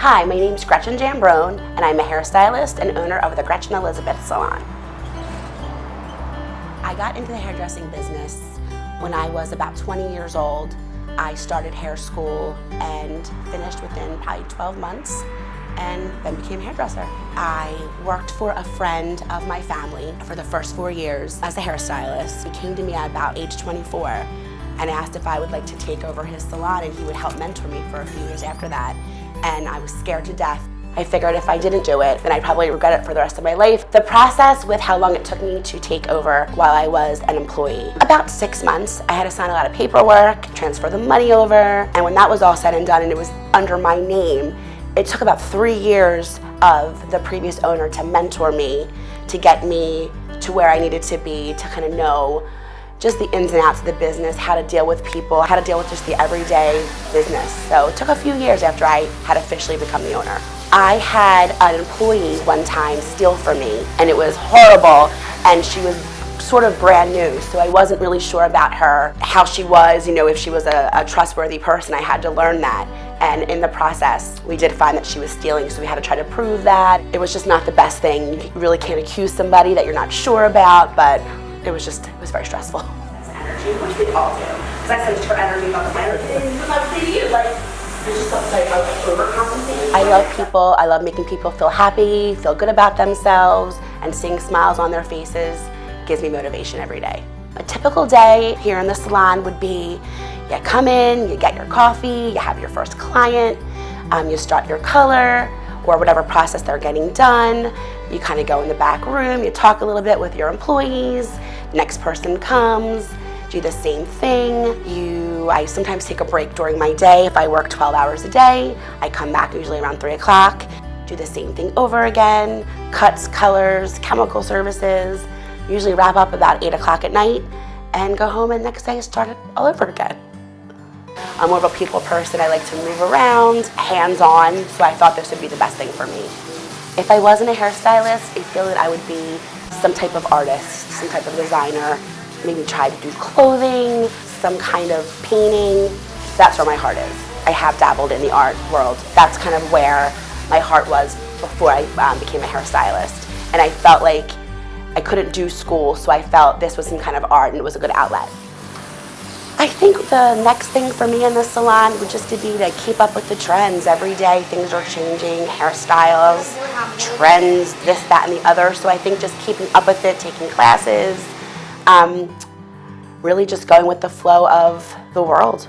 Hi, my name's Gretchen Jambrone, and I'm a hairstylist and owner of the Gretchen Elizabeth Salon. I got into the hairdressing business when I was about 20 years old. I started hair school and finished within probably 12 months and then became a hairdresser. I worked for a friend of my family for the first 4 years as a hairstylist. He came to me at about age 24 and asked if I would like to take over his salon, and he would help mentor me for a few years after that. And I was scared to death. I figured if I didn't do it, then I'd probably regret it for the rest of my life. The process with how long it took me to take over while I was an employee, about 6 months. I had to sign a lot of paperwork, transfer the money over, and when that was all said and done and it was under my name, it took about 3 years of the previous owner to mentor me, to get me to where I needed to be, to kind of know just the ins and outs of the business, how to deal with people, how to deal with just the everyday business. So it took a few years after I had officially become the owner. I had an employee one time steal from me, and it was horrible, and she was sort of brand new, so I wasn't really sure about her, how she was, if she was a trustworthy person. I had to learn that, and in the process, we did find that she was stealing, so we had to try to prove that. It was just not the best thing. You really can't accuse somebody that you're not sure about, but it was very stressful. Energy, which we all do, because I sense her energy about the energy. I would say to you, there's just something like overcompensating. I love people. I love making people feel happy, feel good about themselves, and seeing smiles on their faces gives me motivation every day. A typical day here in the salon would be, you come in, you get your coffee, you have your first client, you start your color, or whatever process they're getting done. You kind of go in the back room, you talk a little bit with your employees, next person comes, do the same thing. I sometimes take a break during my day. If I work 12 hours a day, I come back usually around 3 o'clock, do the same thing over again, cuts, colors, chemical services, usually wrap up about 8 o'clock at night, and go home and next day start it all over again. I'm more of a people person. I like to move around, hands-on, so I thought this would be the best thing for me. If I wasn't a hairstylist, I feel that I would be some type of artist, some type of designer, maybe try to do clothing, some kind of painting. That's where my heart is. I have dabbled in the art world. That's kind of where my heart was before I became a hairstylist. And I felt like I couldn't do school, so I felt this was some kind of art and it was a good outlet. I think the next thing for me in the salon would just be to keep up with the trends. Every day things are changing, hairstyles, trends, this, that, and the other. So I think just keeping up with it, taking classes, really just going with the flow of the world.